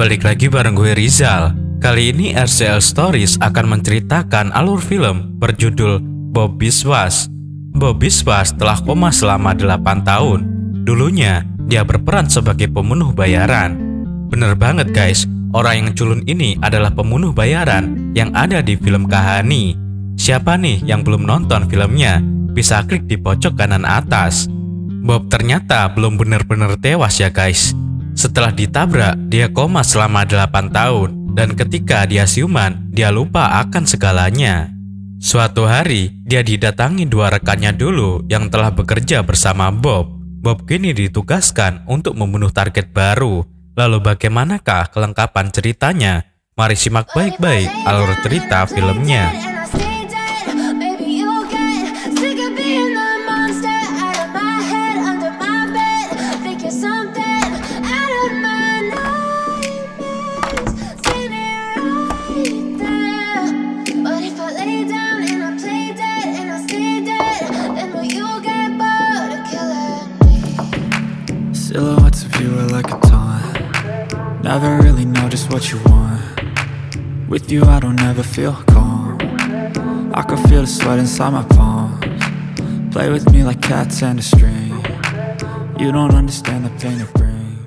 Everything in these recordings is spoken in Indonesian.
Balik lagi bareng gue Rizal. Kali ini RCL Stories akan menceritakan alur film berjudul Bob Biswas. Bob Biswas telah koma selama 8 tahun. Dulunya dia berperan sebagai pembunuh bayaran. Bener banget guys, orang yang culun ini adalah pembunuh bayaran yang ada di film Kahani. Siapa nih yang belum nonton filmnya? Bisa klik di pojok kanan atas. Bob ternyata belum bener-bener tewas ya guys. Setelah ditabrak, dia koma selama 8 tahun, dan ketika dia siuman, dia lupa akan segalanya. Suatu hari, dia didatangi 2 rekannya dulu yang telah bekerja bersama Bob. Bob kini ditugaskan untuk membunuh target baru. Lalu bagaimanakah kelengkapan ceritanya? Mari simak baik-baik alur cerita filmnya. Silhouettes of you are like a taunt. Never really know just what you want. With you I don't ever feel calm. I can feel the sweat inside my palms. Play with me like cats and a string. You don't understand the pain it brings.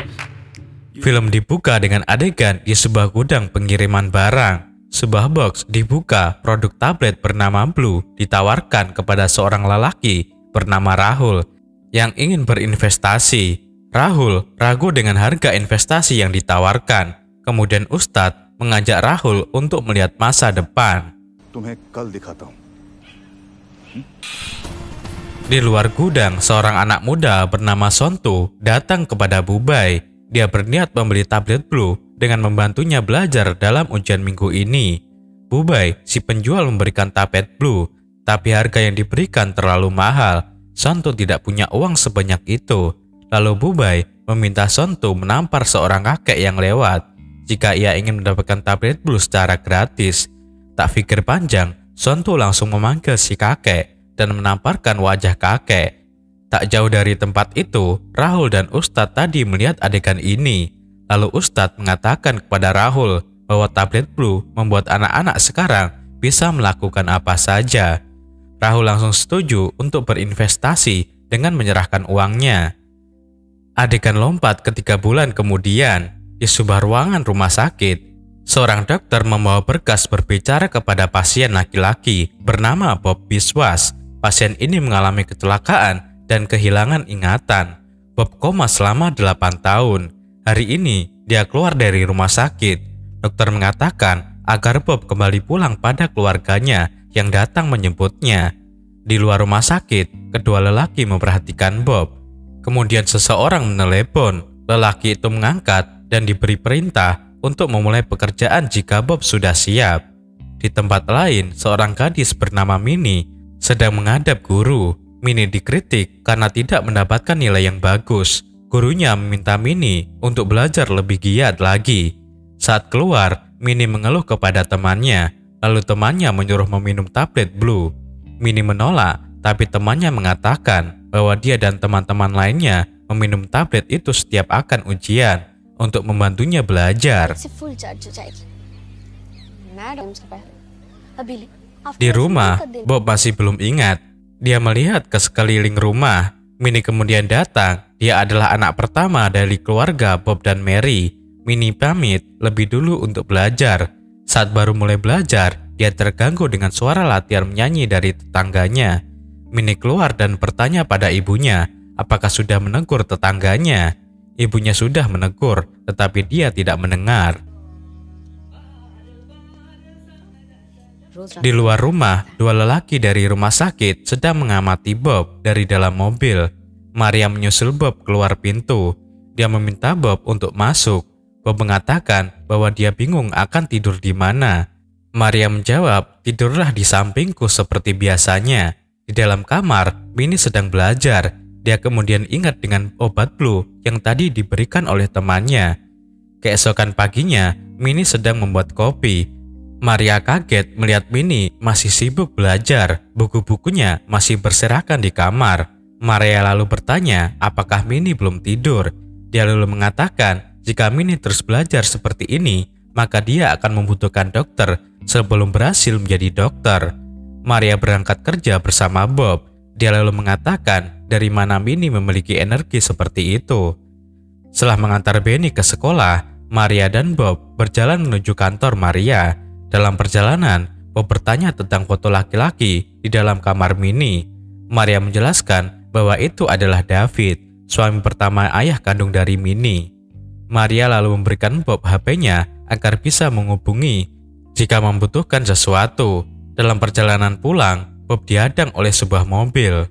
Film dibuka dengan adegan di sebuah gudang pengiriman barang. Sebuah box dibuka, produk tablet bernama Blue ditawarkan kepada seorang lelaki bernama Rahul yang ingin berinvestasi. Rahul ragu dengan harga investasi yang ditawarkan. Kemudian Ustadz mengajak Rahul untuk melihat masa depan. Di luar gudang, seorang anak muda bernama Sontu datang kepada Bubai. Dia berniat membeli tablet Blue dengan membantunya belajar dalam ujian minggu ini. Bubai, si penjual, memberikan tablet Blue, tapi harga yang diberikan terlalu mahal. Sontu tidak punya uang sebanyak itu. Lalu Bubai meminta Sontu menampar seorang kakek yang lewat jika ia ingin mendapatkan tablet Blue secara gratis. Tak pikir panjang, Sontu langsung memanggil si kakek dan menamparkan wajah kakek. Tak jauh dari tempat itu, Rahul dan Ustadz tadi melihat adegan ini. Lalu Ustadz mengatakan kepada Rahul bahwa tablet Blue membuat anak-anak sekarang bisa melakukan apa saja. Rahul langsung setuju untuk berinvestasi dengan menyerahkan uangnya. Adegan lompat ke 3 bulan kemudian, di sebuah ruangan rumah sakit, seorang dokter membawa berkas berbicara kepada pasien laki-laki bernama Bob Biswas. Pasien ini mengalami kecelakaan dan kehilangan ingatan. Bob koma selama 8 tahun. Hari ini, dia keluar dari rumah sakit. Dokter mengatakan agar Bob kembali pulang pada keluarganya yang datang menjemputnya. Di luar rumah sakit, kedua lelaki memperhatikan Bob. Kemudian seseorang menelepon. Lelaki itu mengangkat dan diberi perintah untuk memulai pekerjaan jika Bob sudah siap. Di tempat lain, seorang gadis bernama Minnie sedang menghadap guru. Minnie dikritik karena tidak mendapatkan nilai yang bagus. Gurunya meminta Minnie untuk belajar lebih giat lagi. Saat keluar, Minnie mengeluh kepada temannya. Lalu temannya menyuruh meminum tablet Blue. Minnie menolak, tapi temannya mengatakan bahwa dia dan teman-teman lainnya meminum tablet itu setiap akan ujian untuk membantunya belajar. Di rumah, Bob masih belum ingat. Dia melihat ke sekeliling rumah. Minnie kemudian datang. Dia adalah anak pertama dari keluarga Bob dan Mary. Minnie pamit lebih dulu untuk belajar. Saat baru mulai belajar, dia terganggu dengan suara latihan menyanyi dari tetangganya. Minnie keluar dan bertanya pada ibunya, apakah sudah menegur tetangganya. Ibunya sudah menegur, tetapi dia tidak mendengar. Di luar rumah, 2 lelaki dari rumah sakit sedang mengamati Bob dari dalam mobil. Maria menyusul Bob keluar pintu. Dia meminta Bob untuk masuk. Bob mengatakan bahwa dia bingung akan tidur di mana. Maria menjawab, tidurlah di sampingku seperti biasanya. Di dalam kamar, Minnie sedang belajar. Dia kemudian ingat dengan obat Blue yang tadi diberikan oleh temannya. Keesokan paginya, Minnie sedang membuat kopi. Maria kaget melihat Minnie masih sibuk belajar, buku-bukunya masih berserakan di kamar. Maria lalu bertanya apakah Minnie belum tidur. Dia lalu mengatakan jika Minnie terus belajar seperti ini, maka dia akan membutuhkan dokter sebelum berhasil menjadi dokter. Maria berangkat kerja bersama Bob. Dia lalu mengatakan dari mana Minnie memiliki energi seperti itu. Setelah mengantar Benny ke sekolah, Maria dan Bob berjalan menuju kantor Maria. Dalam perjalanan, Bob bertanya tentang foto laki-laki di dalam kamar Minnie. Maria menjelaskan bahwa itu adalah David, suami pertama ayah kandung dari Minnie. Maria lalu memberikan Bob HP-nya agar bisa menghubungi jika membutuhkan sesuatu. Dalam perjalanan pulang, Bob dihadang oleh sebuah mobil.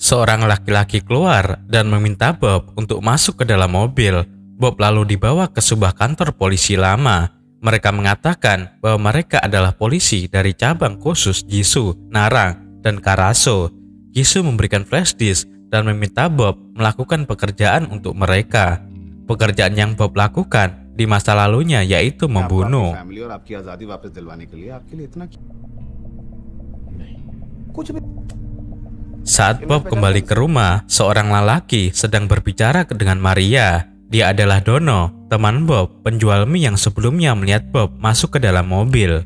Seorang laki-laki keluar dan meminta Bob untuk masuk ke dalam mobil. Bob lalu dibawa ke sebuah kantor polisi lama. Mereka mengatakan bahwa mereka adalah polisi dari cabang khusus Jisoo, Narang, dan Karaso. Jisoo memberikan flash disk dan meminta Bob melakukan pekerjaan untuk mereka. Pekerjaan yang Bob lakukan di masa lalunya yaitu membunuh. Saat Bob kembali ke rumah, seorang lelaki sedang berbicara dengan Maria. Dia adalah Dono, teman Bob, penjual mie yang sebelumnya melihat Bob masuk ke dalam mobil.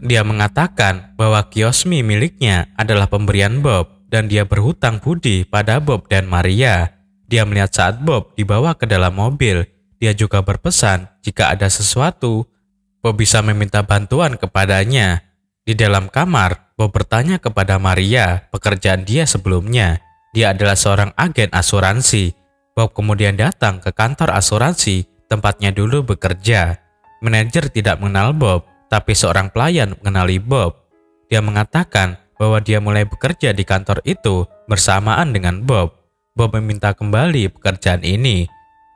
Dia mengatakan bahwa kios mie miliknya adalah pemberian Bob dan dia berhutang budi pada Bob dan Maria. Dia melihat saat Bob dibawa ke dalam mobil. Dia juga berpesan jika ada sesuatu, Bob bisa meminta bantuan kepadanya. Di dalam kamar, Bob bertanya kepada Maria pekerjaan dia sebelumnya. Dia adalah seorang agen asuransi. Bob kemudian datang ke kantor asuransi tempatnya dulu bekerja. Manajer tidak mengenal Bob, tapi seorang pelayan mengenali Bob. Dia mengatakan bahwa dia mulai bekerja di kantor itu bersamaan dengan Bob. Bob meminta kembali pekerjaan ini.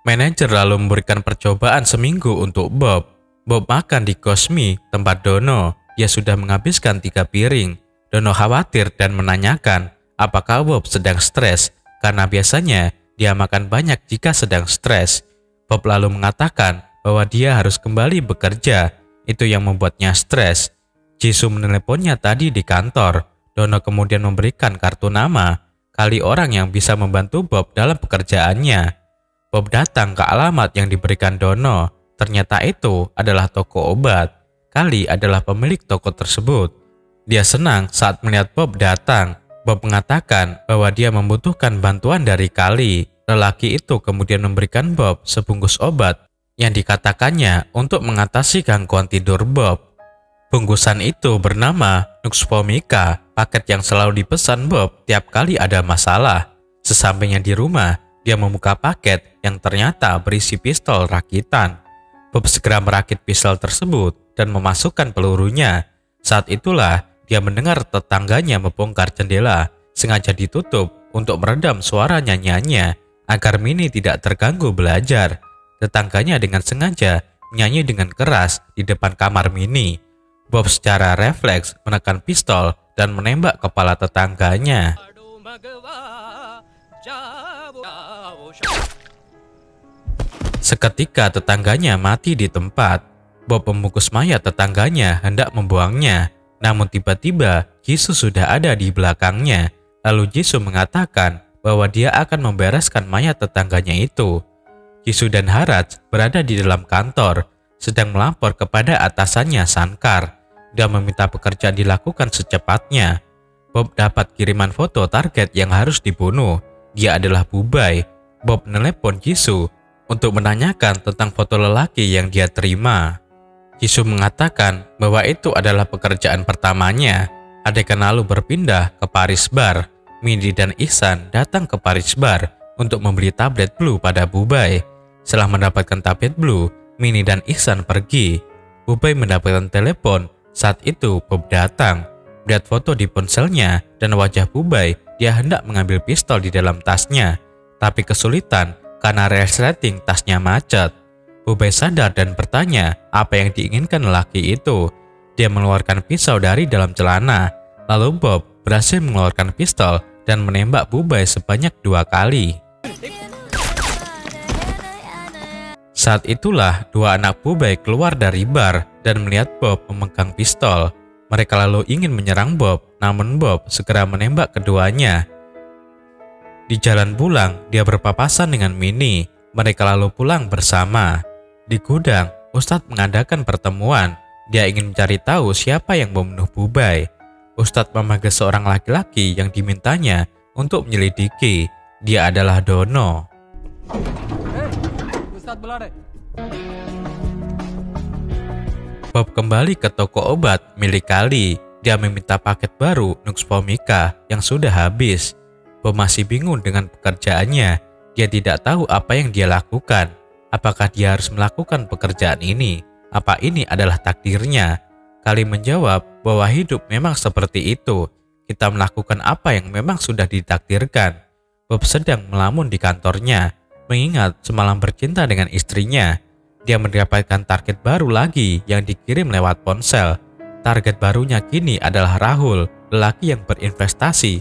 Manajer lalu memberikan percobaan seminggu untuk Bob. Bob makan di Cosmi, tempat Dono. Dia sudah menghabiskan 3 piring. Dono khawatir dan menanyakan apakah Bob sedang stres, karena biasanya dia makan banyak jika sedang stres. Bob lalu mengatakan bahwa dia harus kembali bekerja. Itu yang membuatnya stres. Jisoo meneleponnya tadi di kantor. Dono kemudian memberikan kartu nama kali orang yang bisa membantu Bob dalam pekerjaannya. Bob datang ke alamat yang diberikan Dono. Ternyata itu adalah toko obat. Kali adalah pemilik toko tersebut. Dia senang saat melihat Bob datang. Bob mengatakan bahwa dia membutuhkan bantuan dari Kali. Lelaki itu kemudian memberikan Bob sebungkus obat yang dikatakannya untuk mengatasi gangguan tidur Bob. Bungkusan itu bernama Nuxpomica, paket yang selalu dipesan Bob tiap kali ada masalah. Sesampainya di rumah, dia membuka paket yang ternyata berisi pistol rakitan. Bob segera merakit pistol tersebut dan memasukkan pelurunya. Saat itulah dia mendengar tetangganya membongkar jendela, sengaja ditutup untuk meredam suara nyanyiannya agar Minnie tidak terganggu belajar. Tetangganya dengan sengaja menyanyi dengan keras di depan kamar Minnie. Bob secara refleks menekan pistol dan menembak kepala tetangganya. Seketika tetangganya mati di tempat. Bob membungkus mayat tetangganya hendak membuangnya. Namun tiba-tiba Jisoo sudah ada di belakangnya. Lalu Jisoo mengatakan bahwa dia akan membereskan mayat tetangganya itu. Jisoo dan Haraj berada di dalam kantor, sedang melapor kepada atasannya Shankar. Dia meminta pekerjaan dilakukan secepatnya. Bob dapat kiriman foto target yang harus dibunuh. Dia adalah Bubai. Bob menelepon Jisoo untuk menanyakan tentang foto lelaki yang dia terima. Jisoo mengatakan bahwa itu adalah pekerjaan pertamanya. Adegan lalu berpindah ke Paris Bar. Mindy dan Ihsan datang ke Paris Bar untuk membeli tablet Blue pada Bubai. Setelah mendapatkan tablet Blue, Mindy dan Ihsan pergi. Bubai mendapatkan telepon. Saat itu Bob datang. Melihat foto di ponselnya dan wajah Bubai, dia hendak mengambil pistol di dalam tasnya. Tapi kesulitan karena resleting tasnya macet. Bubai sadar dan bertanya apa yang diinginkan lelaki itu. Dia mengeluarkan pisau dari dalam celana. Lalu Bob berhasil mengeluarkan pistol dan menembak Bubai sebanyak 2 kali. Saat itulah dua anak Bubay keluar dari bar dan melihat Bob memegang pistol. Mereka lalu ingin menyerang Bob, namun Bob segera menembak keduanya. Di jalan pulang, dia berpapasan dengan Minnie. Mereka lalu pulang bersama. Di gudang, Ustadz mengadakan pertemuan. Dia ingin mencari tahu siapa yang membunuh Bubay. Ustadz memanggil seorang laki-laki yang dimintanya untuk menyelidiki. Dia adalah Dono. Bob kembali ke toko obat milik Kali. Dia meminta paket baru Nux Vomica yang sudah habis. Bob masih bingung dengan pekerjaannya. Dia tidak tahu apa yang dia lakukan. Apakah dia harus melakukan pekerjaan ini? Apa ini adalah takdirnya? Kali menjawab bahwa hidup memang seperti itu. Kita melakukan apa yang memang sudah ditakdirkan. Bob sedang melamun di kantornya, mengingat semalam bercinta dengan istrinya. Dia mendapatkan target baru lagi yang dikirim lewat ponsel. Target barunya kini adalah Rahul, lelaki yang berinvestasi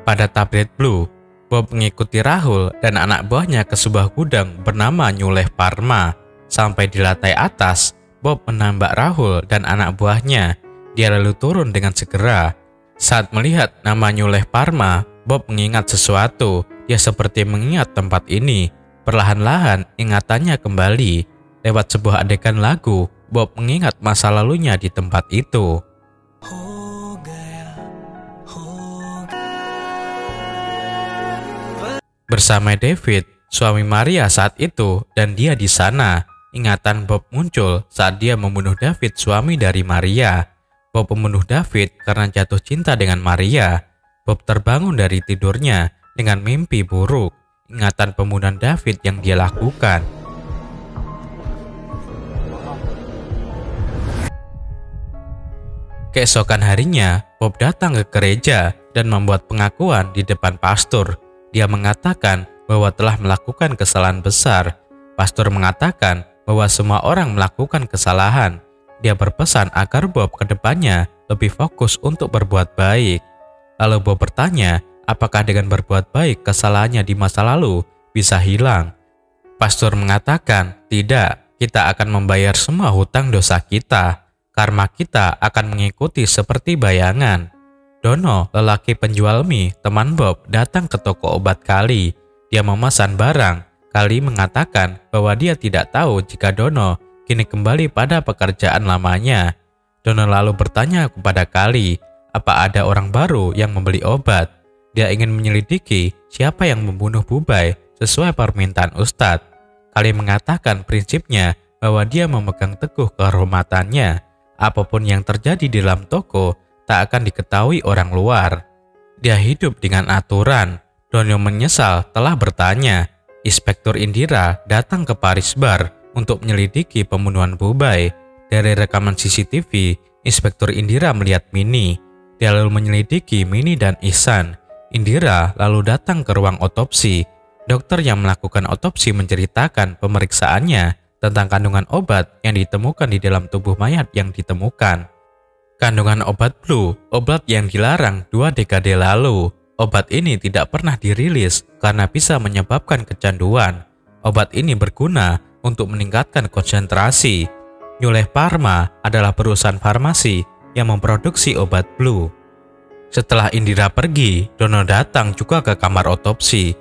pada tablet Blue. Bob mengikuti Rahul dan anak buahnya ke sebuah gudang bernama Nyuleh Pharma. Sampai di lantai atas, Bob menambak Rahul dan anak buahnya. Dia lalu turun dengan segera. Saat melihat nama Nyuleh Pharma, Bob mengingat sesuatu. Dia seperti mengingat tempat ini. Perlahan-lahan ingatannya kembali. Lewat sebuah adegan lagu, Bob mengingat masa lalunya di tempat itu. Bersama David, suami Maria saat itu, dan dia di sana. Ingatan Bob muncul saat dia membunuh David, suami dari Maria. Bob membunuh David karena jatuh cinta dengan Maria. Bob terbangun dari tidurnya dengan mimpi buruk. Ingatan pembunuhan David yang dia lakukan. Keesokan harinya, Bob datang ke gereja dan membuat pengakuan di depan pastor. Dia mengatakan bahwa telah melakukan kesalahan besar. Pastor mengatakan bahwa semua orang melakukan kesalahan. Dia berpesan agar Bob ke depannya lebih fokus untuk berbuat baik. Lalu Bob bertanya, apakah dengan berbuat baik kesalahannya di masa lalu bisa hilang? Pastor mengatakan, tidak, kita akan membayar semua hutang dosa kita. Karma kita akan mengikuti seperti bayangan. Dono, lelaki penjual mie, teman Bob, datang ke toko obat Kali. Dia memesan barang. Kali mengatakan bahwa dia tidak tahu jika Dono kini kembali pada pekerjaan lamanya. Dono lalu bertanya kepada Kali, apa ada orang baru yang membeli obat? Dia ingin menyelidiki siapa yang membunuh Bubay sesuai permintaan Ustadz. Kali mengatakan prinsipnya bahwa dia memegang teguh kehormatannya. Apapun yang terjadi di dalam toko tak akan diketahui orang luar. Dia hidup dengan aturan. Dono menyesal telah bertanya. Inspektur Indira datang ke Paris Bar untuk menyelidiki pembunuhan Bubay. Dari rekaman CCTV, Inspektur Indira melihat Minnie. Dia lalu menyelidiki Minnie dan Ihsan. Indira lalu datang ke ruang otopsi. Dokter yang melakukan otopsi menceritakan pemeriksaannya tentang kandungan obat yang ditemukan di dalam tubuh mayat yang ditemukan. Kandungan obat Blue, obat yang dilarang 2 dekade lalu. Obat ini tidak pernah dirilis karena bisa menyebabkan kecanduan. Obat ini berguna untuk meningkatkan konsentrasi. Nyuleh Pharma adalah perusahaan farmasi yang memproduksi obat Blue. Setelah Indira pergi, Dono datang juga ke kamar otopsi.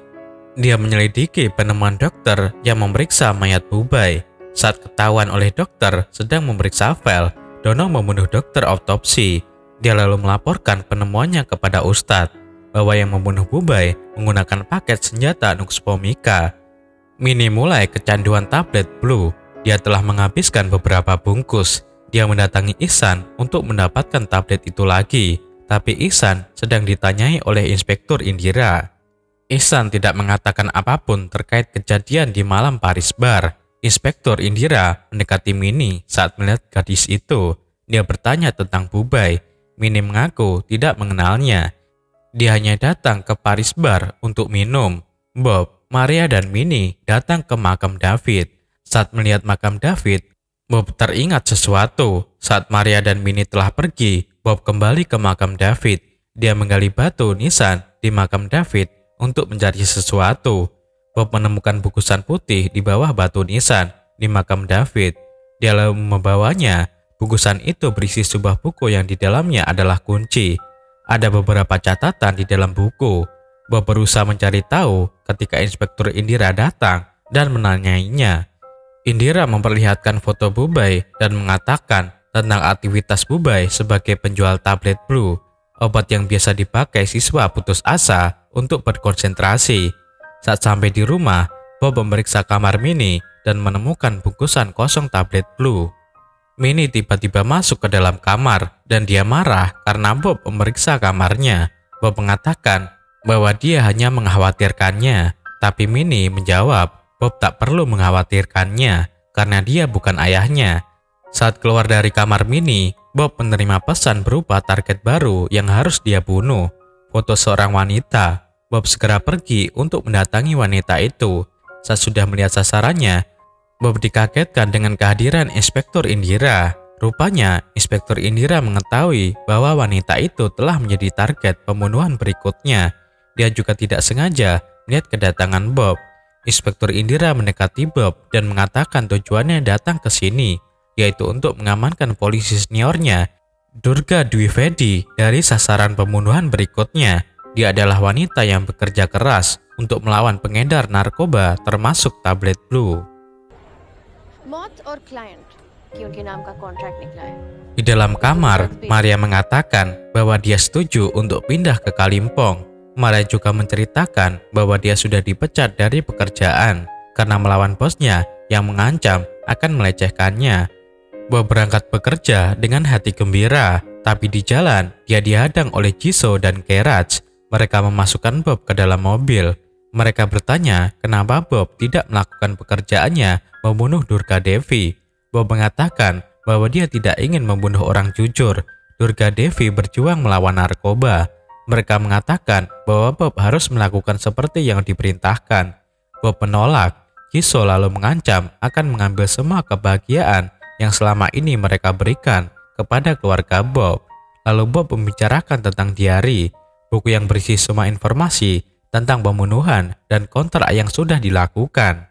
Dia menyelidiki penemuan dokter yang memeriksa mayat Bubay. Saat ketahuan oleh dokter sedang memeriksa file, Dono membunuh dokter otopsi. Dia lalu melaporkan penemuannya kepada Ustadz bahwa yang membunuh Bubay menggunakan paket senjata Nux Vomica. Minnie mulai kecanduan tablet Blue. Dia telah menghabiskan beberapa bungkus. Dia mendatangi Ihsan untuk mendapatkan tablet itu lagi, tapi Ihsan sedang ditanyai oleh Inspektur Indira. Ihsan tidak mengatakan apapun terkait kejadian di malam Paris Bar. Inspektur Indira mendekati Minnie saat melihat gadis itu. Dia bertanya tentang Bubay. Minnie mengaku tidak mengenalnya. Dia hanya datang ke Paris Bar untuk minum. Bob, Maria dan Minnie datang ke makam David. Saat melihat makam David, Bob teringat sesuatu. Saat Maria dan Minnie telah pergi, Bob kembali ke makam David. Dia menggali batu nisan di makam David untuk mencari sesuatu. Bob menemukan bungkusan putih di bawah batu nisan. di makam David. Dia lalu membawanya. Bungkusan itu berisi sebuah buku yang di dalamnya adalah kunci. Ada beberapa catatan di dalam buku. Bob berusaha mencari tahu ketika Inspektur Indira datang dan menanyainya. Indira memperlihatkan foto Bubai dan mengatakan tentang aktivitas Bubai sebagai penjual tablet Blue, obat yang biasa dipakai siswa putus asa untuk berkonsentrasi. Saat sampai di rumah, Bob memeriksa kamar Minnie dan menemukan bungkusan kosong tablet Blue. Minnie tiba-tiba masuk ke dalam kamar dan dia marah karena Bob memeriksa kamarnya. Bob mengatakan bahwa dia hanya mengkhawatirkannya, tapi Minnie menjawab Bob tak perlu mengkhawatirkannya karena dia bukan ayahnya. Saat keluar dari kamar Minnie, Bob menerima pesan berupa target baru yang harus dia bunuh. Foto seorang wanita. Bob segera pergi untuk mendatangi wanita itu. Saat sudah melihat sasarannya, Bob dikagetkan dengan kehadiran Inspektur Indira. Rupanya, Inspektur Indira mengetahui bahwa wanita itu telah menjadi target pembunuhan berikutnya. Dia juga tidak sengaja melihat kedatangan Bob. Inspektur Indira mendekati Bob dan mengatakan tujuannya datang ke sini, yaitu untuk mengamankan polisi seniornya, Durga Dwivedi, dari sasaran pembunuhan berikutnya. Dia adalah wanita yang bekerja keras untuk melawan pengedar narkoba termasuk tablet Blue. Di dalam kamar, Maria mengatakan bahwa dia setuju untuk pindah ke Kalimpong. Maria juga menceritakan bahwa dia sudah dipecat dari pekerjaan karena melawan bosnya yang mengancam akan melecehkannya. Bob berangkat bekerja dengan hati gembira, tapi di jalan dia dihadang oleh Jisoo dan Geraj. Mereka memasukkan Bob ke dalam mobil. Mereka bertanya kenapa Bob tidak melakukan pekerjaannya membunuh Durga Devi. Bob mengatakan bahwa dia tidak ingin membunuh orang jujur. Durga Devi berjuang melawan narkoba. Mereka mengatakan bahwa Bob harus melakukan seperti yang diperintahkan. Bob menolak. Jisoo lalu mengancam akan mengambil semua kebahagiaan yang selama ini mereka berikan kepada keluarga Bob. Lalu Bob membicarakan tentang diari, buku yang berisi semua informasi tentang pembunuhan dan kontrak yang sudah dilakukan.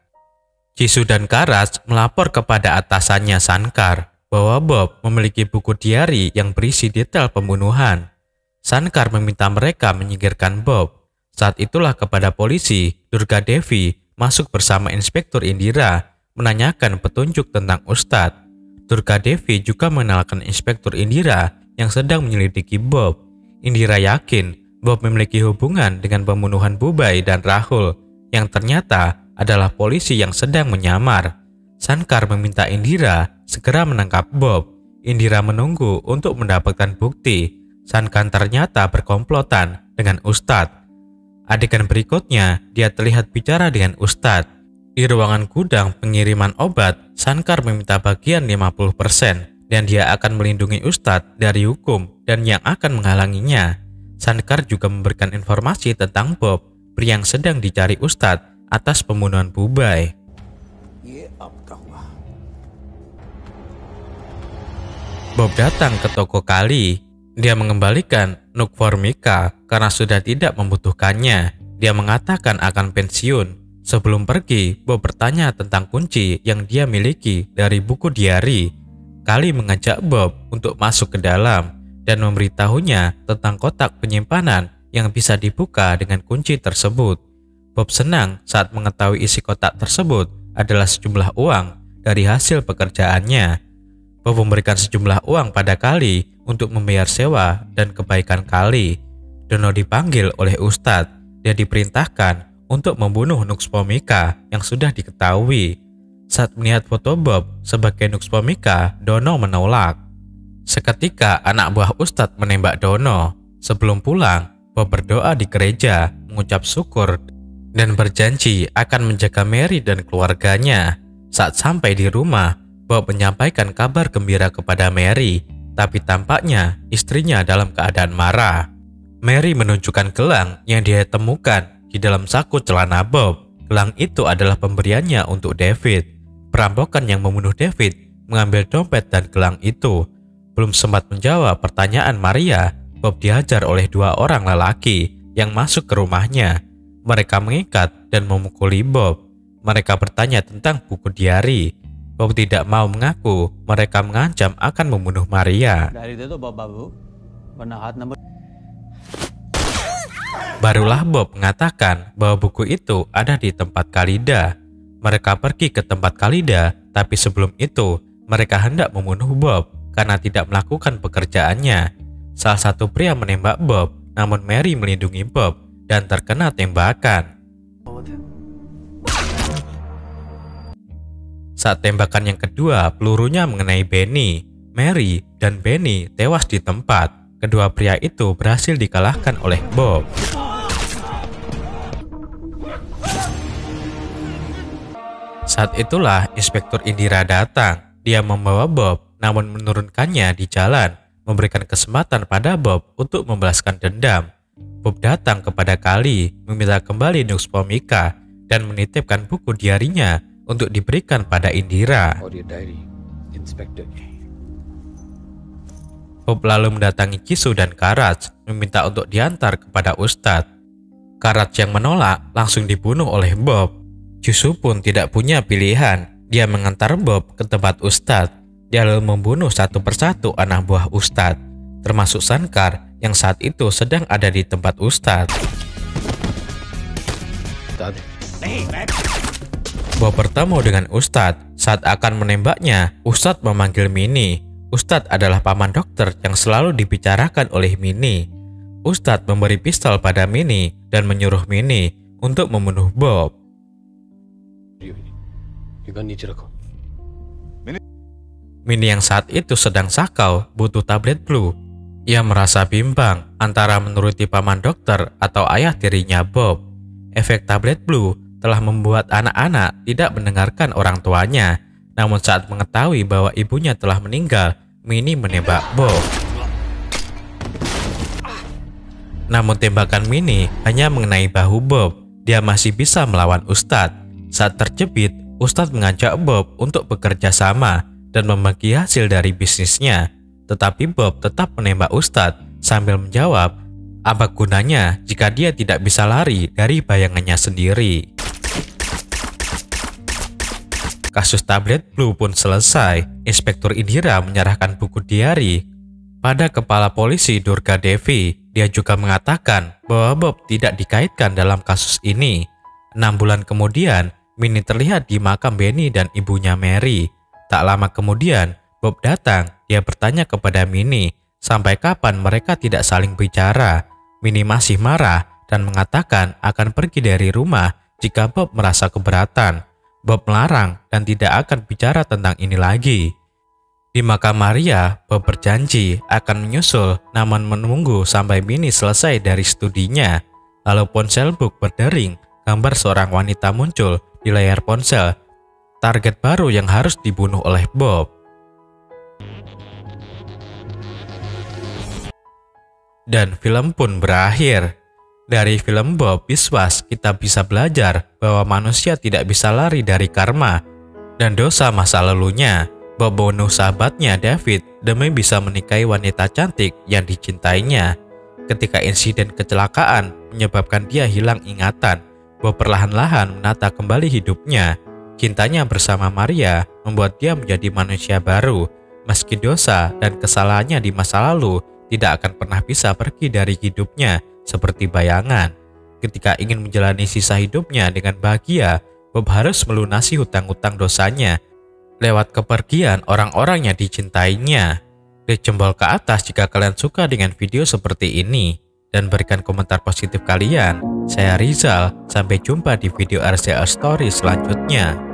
Jisoo dan Karaj melapor kepada atasannya Shankar bahwa Bob memiliki buku diari yang berisi detail pembunuhan. Shankar meminta mereka menyingkirkan Bob. Saat itulah kepada polisi, Durga Devi masuk bersama Inspektur Indira menanyakan petunjuk tentang Ustadz. Durga Devi juga mengenalkan Inspektur Indira yang sedang menyelidiki Bob. Indira yakin Bob memiliki hubungan dengan pembunuhan Bubai dan Rahul yang ternyata adalah polisi yang sedang menyamar. Shankar meminta Indira segera menangkap Bob. Indira menunggu untuk mendapatkan bukti. Shankar ternyata berkomplotan dengan Ustadz. Adegan berikutnya, dia terlihat bicara dengan Ustadz. Di ruangan gudang pengiriman obat, Shankar meminta bagian 50% dan dia akan melindungi Ustadz dari hukum dan yang akan menghalanginya. Shankar juga memberikan informasi tentang Bob, pria yang sedang dicari Ustadz atas pembunuhan Bubai. Bob datang ke toko Kali. Dia mengembalikan Nuk Formika karena sudah tidak membutuhkannya. Dia mengatakan akan pensiun. Sebelum pergi, Bob bertanya tentang kunci yang dia miliki dari buku diari. Kali mengajak Bob untuk masuk ke dalam dan memberitahunya tentang kotak penyimpanan yang bisa dibuka dengan kunci tersebut. Bob senang saat mengetahui isi kotak tersebut adalah sejumlah uang dari hasil pekerjaannya. Bob memberikan sejumlah uang pada Kali untuk membayar sewa dan kebaikan Kali. Dono dipanggil oleh Ustadz. Dia diperintahkan untuk membunuh Nuxpomika yang sudah diketahui. Saat melihat foto Bob sebagai Nuxpomika, Dono menolak. Seketika anak buah Ustadz menembak Dono. Sebelum pulang, Bob berdoa di gereja, mengucap syukur dan berjanji akan menjaga Mary dan keluarganya. Saat sampai di rumah, Bob menyampaikan kabar gembira kepada Mary, tapi tampaknya istrinya dalam keadaan marah. Mary menunjukkan gelang yang dia temukan di dalam saku celana Bob. Gelang itu adalah pemberiannya untuk David. Perampokan yang membunuh David mengambil dompet dan gelang itu. Belum sempat menjawab pertanyaan Maria, Bob dihajar oleh dua orang lelaki yang masuk ke rumahnya. Mereka mengikat dan memukuli Bob. Mereka bertanya tentang buku diari. Bob tidak mau mengaku mereka mengancam akan membunuh Maria. Barulah Bob mengatakan bahwa buku itu ada di tempat Khalida. Mereka pergi ke tempat Khalida, tapi sebelum itu mereka hendak membunuh Bob karena tidak melakukan pekerjaannya. Salah satu pria menembak Bob, namun Mary melindungi Bob dan terkena tembakan. Saat tembakan yang kedua, pelurunya mengenai Benny. Mary dan Benny tewas di tempat. Kedua pria itu berhasil dikalahkan oleh Bob. Saat itulah Inspektur Indira datang. Dia membawa Bob, namun menurunkannya di jalan, memberikan kesempatan pada Bob untuk membalaskan dendam. Bob datang kepada Kali, meminta kembali Nux Vomica, dan menitipkan buku diarinya untuk diberikan pada Indira. Bob lalu mendatangi Jisoo dan Courage, meminta untuk diantar kepada Ustadz. Courage yang menolak langsung dibunuh oleh Bob. Jisoo pun tidak punya pilihan. Dia mengantar Bob ke tempat Ustadz. Dia lalu membunuh satu persatu anak buah Ustadz, termasuk Shankar yang saat itu sedang ada di tempat Ustadz. Bob bertemu dengan Ustadz. Saat akan menembaknya, Ustadz memanggil Minnie. Ustadz adalah paman dokter yang selalu dibicarakan oleh Minnie. Ustadz memberi pistol pada Minnie dan menyuruh Minnie untuk membunuh Bob. Minnie yang saat itu sedang sakau butuh tablet blue. Ia merasa bimbang antara menuruti paman dokter atau ayah tirinya Bob. Efek tablet blue telah membuat anak-anak tidak mendengarkan orang tuanya. Namun saat mengetahui bahwa ibunya telah meninggal, Minnie menembak Bob. Namun tembakan Minnie hanya mengenai bahu Bob. Dia masih bisa melawan Ustadz. Saat terjepit, Ustadz mengajak Bob untuk bekerja sama dan membagi hasil dari bisnisnya. Tetapi Bob tetap menembak Ustadz sambil menjawab, apa gunanya jika dia tidak bisa lari dari bayangannya sendiri. Kasus tablet blue pun selesai. Inspektur Indira menyerahkan buku diari pada kepala polisi Durga Devi. Dia juga mengatakan bahwa Bob tidak dikaitkan dalam kasus ini. 6 bulan kemudian, Minnie terlihat di makam Benny dan ibunya Mary. Tak lama kemudian, Bob datang. Dia bertanya kepada Minnie, sampai kapan mereka tidak saling bicara. Minnie masih marah dan mengatakan akan pergi dari rumah jika Bob merasa keberatan. Bob melarang dan tidak akan bicara tentang ini lagi. Di makam Maria, Bob berjanji akan menyusul namun menunggu sampai Minnie selesai dari studinya. Lalu ponsel Bob berdering, gambar seorang wanita muncul di layar ponsel. Target baru yang harus dibunuh oleh Bob. Dan film pun berakhir. Dari film Bob Biswas, kita bisa belajar bahwa manusia tidak bisa lari dari karma dan dosa masa lalunya. Bob membunuh sahabatnya David demi bisa menikahi wanita cantik yang dicintainya. Ketika insiden kecelakaan menyebabkan dia hilang ingatan, Bob perlahan-lahan menata kembali hidupnya. Cintanya bersama Maria membuat dia menjadi manusia baru. Meski dosa dan kesalahannya di masa lalu tidak akan pernah bisa pergi dari hidupnya seperti bayangan. Ketika ingin menjalani sisa hidupnya dengan bahagia, Bob harus melunasi hutang-hutang dosanya lewat kepergian orang-orang yang dicintainya. Klik jempol ke atas jika kalian suka dengan video seperti ini dan berikan komentar positif kalian. Saya Rizal, sampai jumpa di video RCL Story selanjutnya.